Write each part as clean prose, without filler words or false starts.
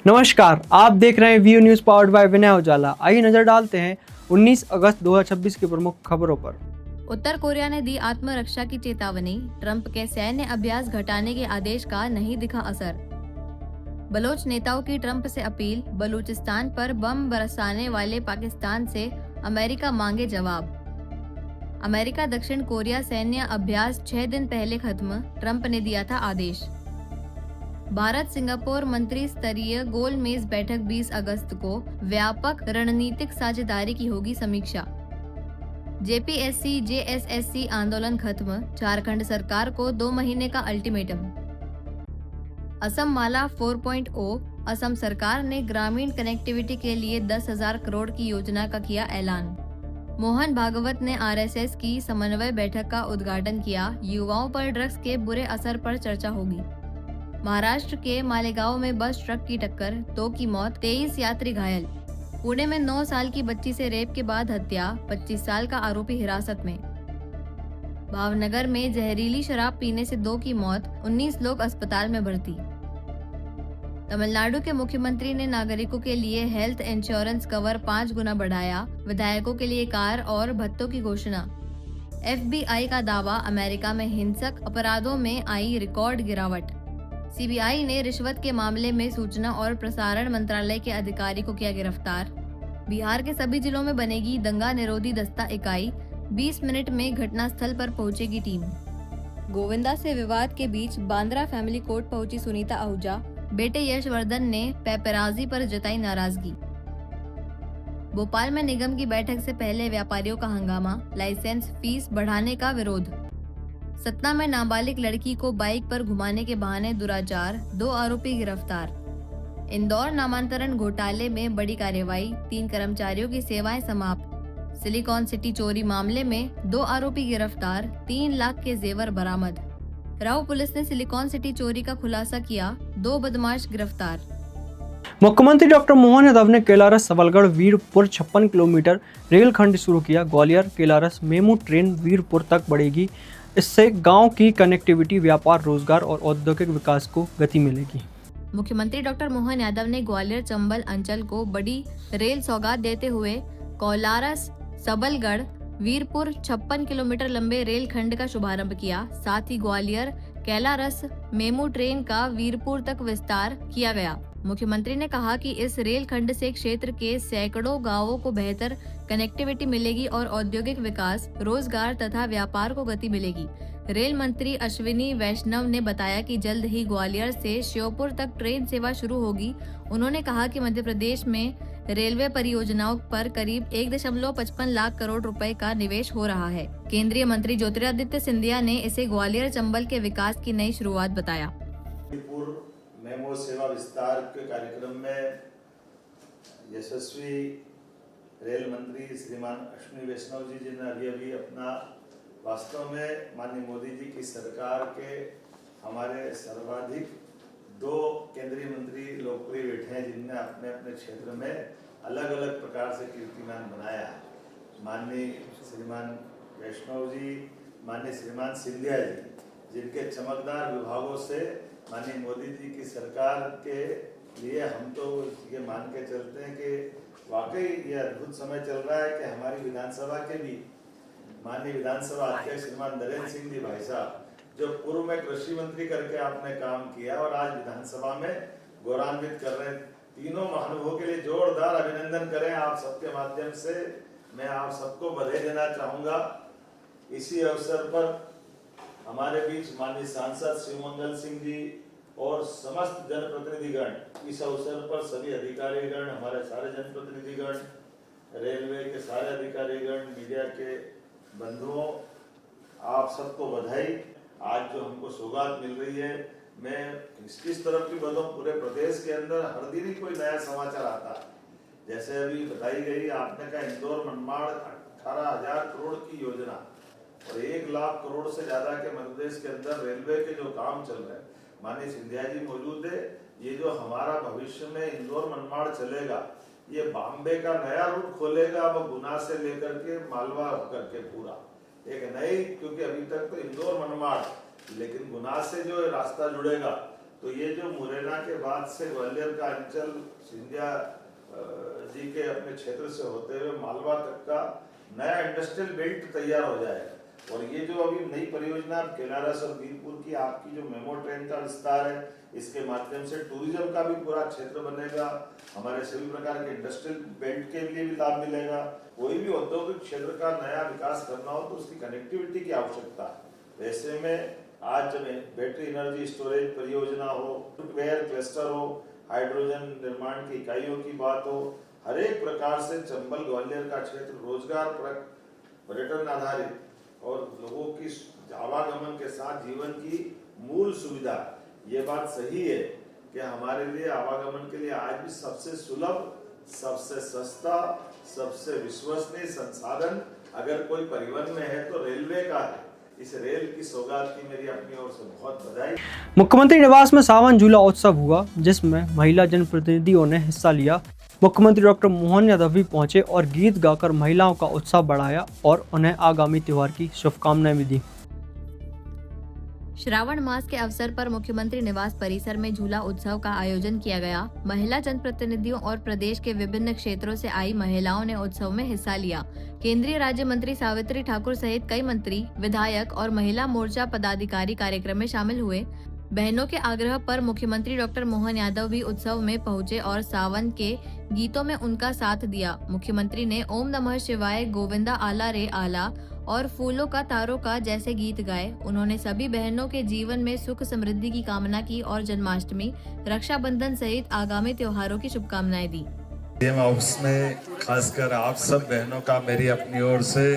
नमस्कार, आप देख रहे हैं view news powered by Vinay उजाला। आइए नजर डालते हैं 19 अगस्त 2026 की प्रमुख खबरों पर। उत्तर कोरिया ने दी आत्मरक्षा की चेतावनी। ट्रंप के सैन्य अभ्यास घटाने के आदेश का नहीं दिखा असर। बलोच नेताओं की ट्रंप से अपील। बलूचिस्तान पर बम बरसाने वाले पाकिस्तान से अमेरिका मांगे जवाब। अमेरिका दक्षिण कोरिया सैन्य अभ्यास 6 दिन पहले खत्म। ट्रंप ने दिया था आदेश। भारत सिंगापुर मंत्री स्तरीय गोलमेज बैठक 20 अगस्त को। व्यापक रणनीतिक साझेदारी की होगी समीक्षा। जेपीएससी जेएसएससी आंदोलन खत्म। झारखंड सरकार को 2 महीने का अल्टीमेटम। असम माला 4.0। असम सरकार ने ग्रामीण कनेक्टिविटी के लिए 10,000 करोड़ की योजना का किया ऐलान। मोहन भागवत ने आरएसएस की समन्वय बैठक का उद्घाटन किया। युवाओं पर ड्रग्स के बुरे असर पर चर्चा होगी। महाराष्ट्र के मालेगांव में बस ट्रक की टक्कर, 2 की मौत, 23 यात्री घायल। पुणे में 9 साल की बच्ची से रेप के बाद हत्या, 25 साल का आरोपी हिरासत में। भावनगर में जहरीली शराब पीने से 2 की मौत, 19 लोग अस्पताल में भर्ती। तमिलनाडु के मुख्यमंत्री ने नागरिकों के लिए हेल्थ इंश्योरेंस कवर 5 गुना बढ़ाया। विधायकों के लिए कार और भत्तों की घोषणा। एफबीआई का दावा, अमेरिका में हिंसक अपराधों में आई रिकॉर्ड गिरावट। सीबीआई ने रिश्वत के मामले में सूचना और प्रसारण मंत्रालय के अधिकारी को किया गिरफ्तार। बिहार के सभी जिलों में बनेगी दंगा निरोधी दस्ता इकाई। 20 मिनट में घटनास्थल पर पहुंचेगी टीम। गोविंदा से विवाद के बीच बांद्रा फैमिली कोर्ट पहुंची सुनीता आहूजा। बेटे यशवर्धन ने पेपराजी पर जताई नाराजगी। भोपाल में निगम की बैठक से पहले व्यापारियों का हंगामा। लाइसेंस फीस बढ़ाने का विरोध। सतना में नाबालिग लड़की को बाइक पर घुमाने के बहाने दुराचार, 2 आरोपी गिरफ्तार। इंदौर नामांतरण घोटाले में बड़ी कार्रवाई, 3 कर्मचारियों की सेवाएं समाप्त। सिलिकॉन सिटी चोरी मामले में 2 आरोपी गिरफ्तार, 3 लाख के जेवर बरामद। राव पुलिस ने सिलिकॉन सिटी चोरी का खुलासा किया, 2 बदमाश गिरफ्तार। मुख्यमंत्री डॉक्टर मोहन यादव ने केलारस सबलगढ़ वीरपुर 56 किलोमीटर रेलखंड शुरू किया। ग्वालियर केलारस मेमू ट्रेन वीरपुर तक बढ़ेगी। इससे गांव की कनेक्टिविटी, व्यापार, रोजगार और औद्योगिक विकास को गति मिलेगी। मुख्यमंत्री डॉक्टर मोहन यादव ने ग्वालियर चंबल अंचल को बड़ी रेल सौगात देते हुए कोलारस सबलगढ़ वीरपुर 56 किलोमीटर लंबे रेल खंड का शुभारंभ किया। साथ ही ग्वालियर कैलारस मेमू ट्रेन का वीरपुर तक विस्तार किया गया। मुख्यमंत्री ने कहा कि इस रेल खंड से क्षेत्र के सैकड़ों गांवों को बेहतर कनेक्टिविटी मिलेगी और औद्योगिक विकास, रोजगार तथा व्यापार को गति मिलेगी। रेल मंत्री अश्विनी वैष्णव ने बताया कि जल्द ही ग्वालियर से श्योपुर तक ट्रेन सेवा शुरू होगी। उन्होंने कहा कि मध्य प्रदेश में रेलवे परियोजनाओं पर करीब 1.55 लाख करोड़ रुपए का निवेश हो रहा है। केंद्रीय मंत्री ज्योतिरादित्य सिंधिया ने इसे ग्वालियर चंबल के विकास की नई शुरुआत बताया। मेमो सेवा विस्तार के कार्यक्रम में यशस्वी रेल मंत्री श्रीमान अश्विनी वैष्णव जी ने अभी अपना वास्तव में माननीय मोदी जी की सरकार के हमारे सर्वाधिक 2 केंद्रीय मंत्री लोकप्रिय बैठे हैं, जिनने अपने अपने क्षेत्र में अलग अलग प्रकार से कीर्तिमान बनाया है। माननीय श्रीमान वैष्णव जी, माननीय श्रीमान सिंधिया जी, जिनके चमकदार विभागों से माननीय मोदी जी की सरकार के लिए हम तो ये मान के चलते हैं कि वाकई ये अद्भुत समय चल रहा है कि हमारी विधानसभा के भी माननीय विधानसभा अध्यक्ष श्रीमान नरेंद्र सिंह जी भाई साहब, जो पूर्व में कृषि मंत्री करके आपने काम किया और आज विधानसभा में गौरवान्वित कर रहे हैं, तीनों महानुभावों के लिए जोरदार अभिनंदन करें। आप सबके माध्यम से मैं आप सबको बधाई देना चाहूंगा। इसी अवसर पर हमारे बीच माननीय सांसद शिवमंगल सिंह जी और समस्त जनप्रतिनिधिगण, इस अवसर पर सभी अधिकारीगण, हमारे सारे जनप्रतिनिधिगण, रेलवे के सारे अधिकारीगण, मीडिया के बंधुओं, आप सबको बधाई। आज जो हमको सौगात मिल रही है, मैं इस तरफ की बताऊं, पूरे प्रदेश के अंदर हर दिन ही कोई नया समाचार आता है। जैसे अभी बताई गई, आपने कहा इंदौर मनमाड़ 18,000 करोड़ की योजना और 1 लाख करोड़ से ज्यादा के मध्य प्रदेश के अंदर रेलवे के जो काम चल रहे हैं, माननीय सिंधिया जी मौजूद है। ये जो हमारा भविष्य में इंदौर मनमाड़ चलेगा, ये बॉम्बे का नया रूट खोलेगा, वो गुना से लेकर के मालवा होकर के पूरा एक नई, क्योंकि अभी तक तो इंदौर मनमाड़, लेकिन गुना से जो रास्ता जुड़ेगा तो ये जो मुरैना के बाद से ग्वालियर का अंचल सिंधिया जी के अपने क्षेत्र से होते हुए मालवा तक का नया इंडस्ट्रियल बेल्ट तैयार हो जाएगा। और ये जो अभी नई परियोजना केलारस और वीरपुर की आपकी जो मेमो ट्रेन का विस्तार है, इसके माध्यम से टूरिज्म का भी पूरा क्षेत्र बनेगा, हमारे सभी प्रकार के इंडस्ट्रियल बेल्ट के लिए भी लाभ मिलेगा। कोई भी औद्योगिक क्षेत्र का नया विकास करना हो तो उसकी कनेक्टिविटी की आवश्यकता है। ऐसे में आज जब बैटरी एनर्जी स्टोरेज परियोजना हो, फुटवेयर क्लस्टर हो, हाइड्रोजन निर्माण की इकाइयों की बात हो, हर एक प्रकार से चंबल ग्वालियर का क्षेत्र रोजगार पर्यटन आधारित और लोगों की आवागमन के साथ जीवन की मूल सुविधा, ये बात सही है कि हमारे लिए आवागमन के लिए आज भी सबसे सुलभ, सबसे सस्ता, सबसे विश्वसनीय संसाधन अगर कोई परिवहन में है तो रेलवे का है। इस रेल की सौगात की मेरी अपनी ओर से बहुत बधाई। मुख्यमंत्री निवास में सावन झूला उत्सव हुआ, जिसमें महिला जनप्रतिनिधियों ने हिस्सा लिया। मुख्यमंत्री डॉक्टर मोहन यादव भी पहुंचे और गीत गाकर महिलाओं का उत्साह बढ़ाया और उन्हें आगामी त्योहार की शुभकामनाएं भी दी। श्रावण मास के अवसर पर मुख्यमंत्री निवास परिसर में झूला उत्सव का आयोजन किया गया। महिला जनप्रतिनिधियों और प्रदेश के विभिन्न क्षेत्रों से आई महिलाओं ने उत्सव में हिस्सा लिया। केंद्रीय राज्य मंत्री सावित्री ठाकुर सहित कई मंत्री, विधायक और महिला मोर्चा पदाधिकारी कार्यक्रम में शामिल हुए। बहनों के आग्रह पर मुख्यमंत्री डॉक्टर मोहन यादव भी उत्सव में पहुंचे और सावन के गीतों में उनका साथ दिया। मुख्यमंत्री ने ओम नमः शिवाय, गोविंदा आला रे आला और फूलों का तारों का जैसे गीत गाए। उन्होंने सभी बहनों के जीवन में सुख समृद्धि की कामना की और जन्माष्टमी, रक्षाबंधन सहित आगामी त्योहारों की शुभकामनाएं दी। उसमें खासकर आप सब बहनों का मेरी अपनी ओर से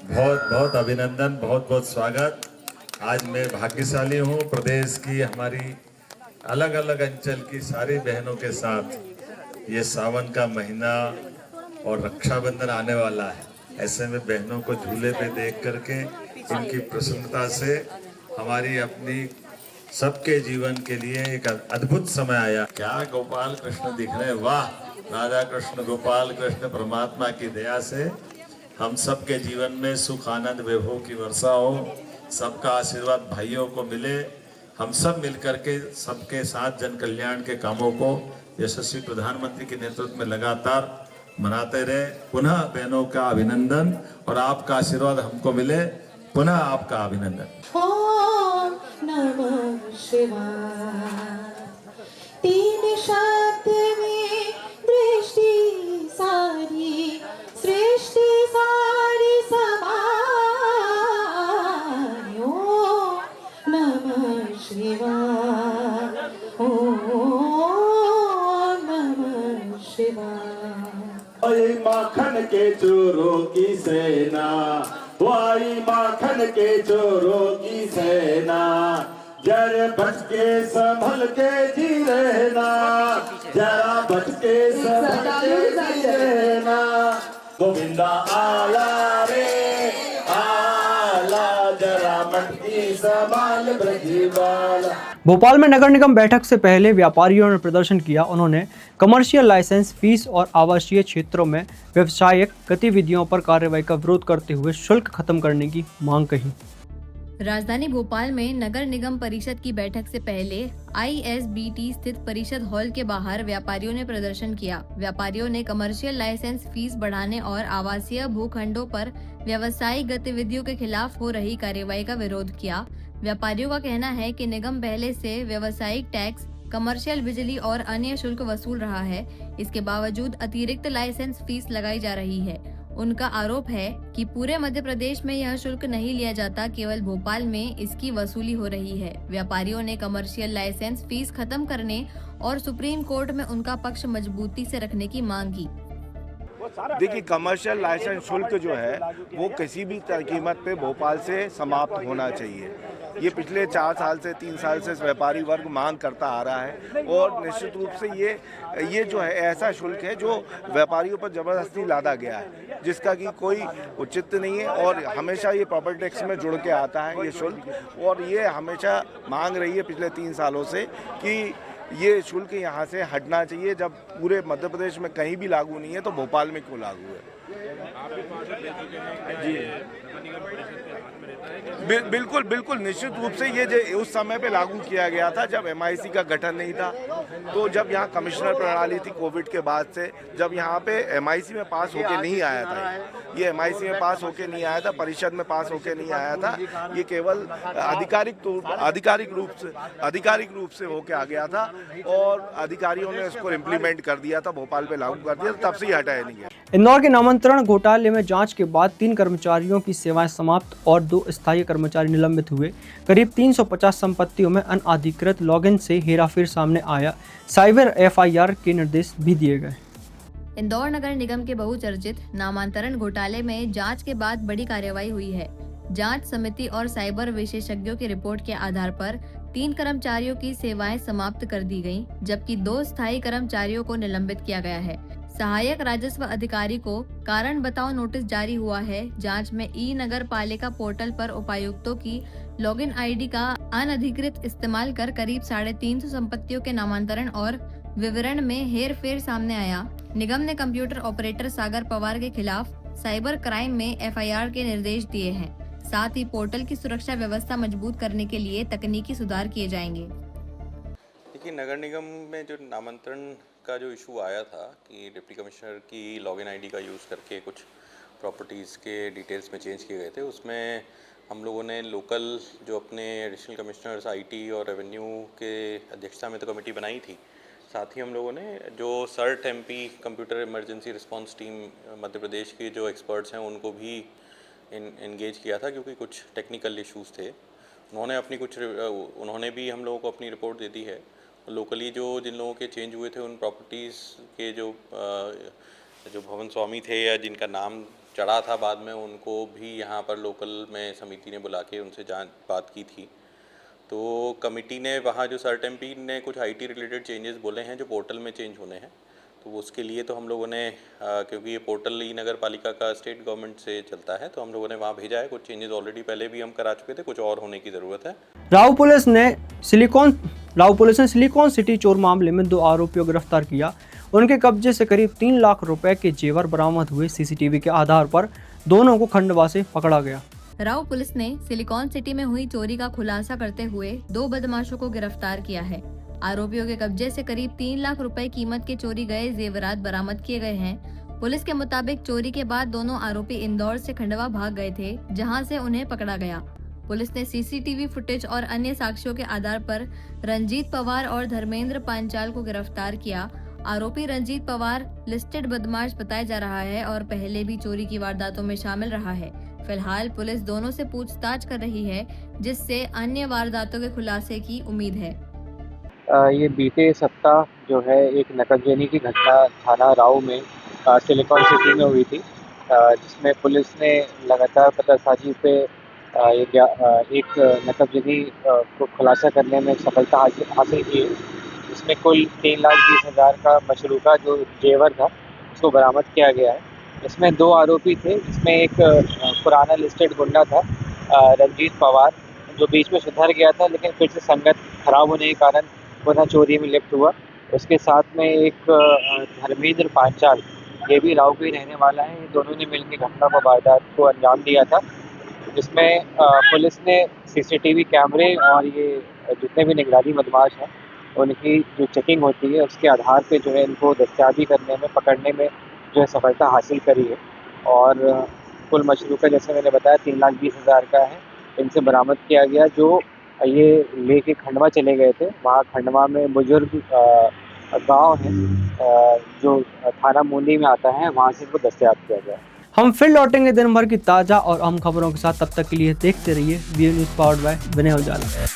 बहुत बहुत अभिनंदन, बहुत बहुत स्वागत। आज मैं भाग्यशाली हूँ, प्रदेश की हमारी अलग अलग अंचल की सारी बहनों के साथ ये सावन का महीना और रक्षाबंधन आने वाला है। ऐसे में बहनों को झूले पे देख करके इनकी प्रसन्नता से हमारी अपनी सबके जीवन के लिए एक अद्भुत समय आया। क्या गोपाल कृष्ण दिख रहे हैं, वाह! राधा कृष्ण, गोपाल कृष्ण, परमात्मा की दया से हम सबके जीवन में सुख, आनंद, वैभव की वर्षा हो, सबका आशीर्वाद भाइयों को मिले, हम सब मिलकर के सबके साथ जन कल्याण के कामों को यशस्वी प्रधानमंत्री के नेतृत्व में लगातार मनाते रहे। पुनः बहनों का अभिनंदन और आपका आशीर्वाद हमको मिले, पुनः आपका अभिनंदन। ओम नमः शिवाय। तीन शब्द में दृष्टि सारी, सृष्टि सारी समाई। ओम नमः शिवाय, ओम नमः शिवाय। वाई माखन के चोरों की सेना, वाई माखन के चोरों की सेना, जरा बच के संभल के जी रहना, जरा बच के संभल के जी रहना। गोविंदा आला रे आला, जरा मटकी संभाल ब्रजवाला। भोपाल में नगर निगम बैठक से पहले व्यापारियों ने प्रदर्शन किया। उन्होंने कमर्शियल लाइसेंस फीस और आवासीय क्षेत्रों में व्यवसायिक गतिविधियों पर कार्रवाई का विरोध करते हुए शुल्क खत्म करने की मांग कही। राजधानी भोपाल में नगर निगम परिषद की बैठक से पहले ISBT स्थित परिषद हॉल के बाहर व्यापारियों ने प्रदर्शन किया। व्यापारियों ने कमर्शियल लाइसेंस फीस बढ़ाने और आवासीय भूखंडों पर व्यावसायिक गतिविधियों के खिलाफ हो रही कार्रवाई का विरोध किया। व्यापारियों का कहना है कि निगम पहले से व्यावसायिक टैक्स, कमर्शियल बिजली और अन्य शुल्क वसूल रहा है। इसके बावजूद अतिरिक्त लाइसेंस फीस लगाई जा रही है। उनका आरोप है कि पूरे मध्य प्रदेश में यह शुल्क नहीं लिया जाता, केवल भोपाल में इसकी वसूली हो रही है। व्यापारियों ने कमर्शियल लाइसेंस फीस खत्म करने और सुप्रीम कोर्ट में उनका पक्ष मजबूती से रखने की मांग की। देखिए, कमर्शियल लाइसेंस शुल्क जो है वो किसी भी कीमत पे भोपाल से समाप्त होना चाहिए। ये पिछले 4 साल से 3 साल से व्यापारी वर्ग मांग करता आ रहा है और निश्चित रूप से ये जो है ऐसा शुल्क है जो व्यापारियों पर ज़बरदस्ती लादा गया है, जिसका कि कोई औचित्य नहीं है और हमेशा ये प्रॉपर्टी टैक्स में जुड़ के आता है ये शुल्क। और ये हमेशा मांग रही है पिछले 3 सालों से कि ये शुल्क यहाँ से हटना चाहिए। जब पूरे मध्य प्रदेश में कहीं भी लागू नहीं है तो भोपाल में क्यों लागू है? जी, बिल्कुल बिल्कुल निश्चित रूप से ये उस समय पे लागू किया गया था जब MIC का गठन नहीं था। तो जब यहाँ कमिश्नर प्रणाली थी कोविड के बाद से, जब यहाँ पे MIC में पास होके नहीं आया था, ये MIC में पास होके नहीं आया था, परिषद में पास होके नहीं आया था, ये केवल आधिकारिक रूप से होके आ गया था और अधिकारियों ने इसको इम्प्लीमेंट कर दिया था, भोपाल पे लागू कर दिया, तब से ही हटाया नहीं गया। इंदौर के नामांतरण घोटाले में जांच के बाद 3 कर्मचारियों की सेवाएं समाप्त और 2 स्थायी कर्मचारी निलंबित हुए। करीब 350 संपत्तियों में अनधिकृत लॉगिन से हेराफेरी सामने आया। साइबर FIR के निर्देश भी दिए गए। इंदौर नगर निगम के बहुचर्चित नामांतरण घोटाले में जांच के बाद बड़ी कार्रवाई हुई है। जांच समिति और साइबर विशेषज्ञों की रिपोर्ट के आधार पर 3 कर्मचारियों की सेवाएं समाप्त कर दी गयी, जबकि 2 स्थायी कर्मचारियों को निलंबित किया गया है। सहायक राजस्व अधिकारी को कारण बताओ नोटिस जारी हुआ है। जांच में नगर पालिका पोर्टल पर उपायुक्तों की लॉगिन ID का अनधिकृत इस्तेमाल कर करीब 350 संपत्तियों के नामांतरण और विवरण में हेरफेर सामने आया। निगम ने कंप्यूटर ऑपरेटर सागर पवार के खिलाफ साइबर क्राइम में FIR के निर्देश दिए हैं। साथ ही पोर्टल की सुरक्षा व्यवस्था मजबूत करने के लिए तकनीकी सुधार किए जाएंगे। देखिए, नगर निगम में जो नामांतरण का जो इशू आया था कि डिप्टी कमिश्नर की लॉगिन ID का यूज़ करके कुछ प्रॉपर्टीज़ के डिटेल्स में चेंज किए गए थे, उसमें हम लोगों ने लोकल जो अपने एडिशनल कमिश्नर्स IT और रेवेन्यू के अध्यक्षता में तो कमेटी बनाई थी। साथ ही हम लोगों ने जो CERT MP computer emergency response team Madhya Pradesh के जो एक्सपर्ट्स हैं उनको भी एंगेज किया था, क्योंकि कुछ टेक्निकल इश्यूज़ थे। उन्होंने भी हम लोगों को अपनी रिपोर्ट दे दी है। लोकली जिन लोगों के चेंज हुए थे उन प्रॉपर्टीज़ के जो भवन स्वामी थे या जिनका नाम चढ़ा था बाद में, उनको भी यहाँ पर लोकल में समिति ने बुला के उनसे बात की थी। तो कमिटी ने वहाँ जो सर्ट MP ने कुछ IT रिलेटेड चेंजेस बोले हैं जो पोर्टल में चेंज होने हैं, तो उसके लिए तो हम लोगों ने क्योंकि ये पोर्टल नगर पालिका का स्टेट गवर्नमेंट से चलता है, तो हम लोगों ने वहाँ भेजा है। कुछ चेंजेस ऑलरेडी पहले भी हम करा चुके थे, कुछ और होने की ज़रूरत है। राव पुलिस ने सिलिकॉन सिटी चोर मामले में 2 आरोपियों को गिरफ्तार किया। उनके कब्जे से करीब 3 लाख रुपए के जेवर बरामद हुए। CCTV के आधार पर दोनों को खंडवा से पकड़ा गया। राव पुलिस ने सिलिकॉन सिटी में हुई चोरी का खुलासा करते हुए 2 बदमाशों को गिरफ्तार किया है। आरोपियों के कब्जे से करीब 3 लाख रुपए कीमत के चोरी गए जेवरात बरामद किए गए हैं। पुलिस के मुताबिक चोरी के बाद दोनों आरोपी इंदौर से खंडवा भाग गए थे, जहां से उन्हें पकड़ा गया। पुलिस ने CCTV फुटेज और अन्य साक्ष्यों के आधार पर रंजीत पवार और धर्मेंद्र पांचाल को गिरफ्तार किया। आरोपी रंजीत पवार लिस्टेड बदमाश बताया जा रहा है और पहले भी चोरी की वारदातों में शामिल रहा है। फिलहाल पुलिस दोनों से पूछताछ कर रही है, जिससे अन्य वारदातों के खुलासे की उम्मीद है। ये बीते सप्ताह जो है एक नकबजनी की घटना थाना राव में सिलिकॉन सिटी में हुई थी, जिसमें पुलिस ने लगातार पतासाजी पे एक नकबजनी को खुलासा करने में सफलता हासिल की है, जिसमें कुल 3,20,000 का मशरूका जो जेवर था उसको बरामद किया गया है। इसमें 2 आरोपी थे, जिसमें एक पुराना लिस्टेड गुंडा था रंजीत पवार, जो बीच में सुधर गया था लेकिन फिर से संगत खराब होने के कारण पुनः चोरी में लिप्त हुआ। उसके साथ में एक धर्मेंद्र पांचाल, ये भी राव का ही रहने वाला है। ये दोनों ने मिलकर घटना को वारदात को अंजाम दिया था, जिसमें पुलिस ने CCTV कैमरे और ये जितने भी निगरानी बदमाश हैं उनकी जो चेकिंग होती है उसके आधार पे जो है इनको दस्तयाबी करने में, पकड़ने में जो है सफलता हासिल करी है। और कुल मशरूका जैसे मैंने बताया 3,20,000 का है, इनसे बरामद किया गया, जो ये लेके खंडवा चले गए थे। वहाँ खंडवा में बुजुर्ग गांव है जो थाना मूंदी में आता है, वहाँ से इनको दस्तयाब किया गया। हम फिर लौटेंगे दिन भर की ताज़ा और अहम खबरों के साथ। तब तक के लिए देखते रहिए Veer news powered by Vinay Ujala.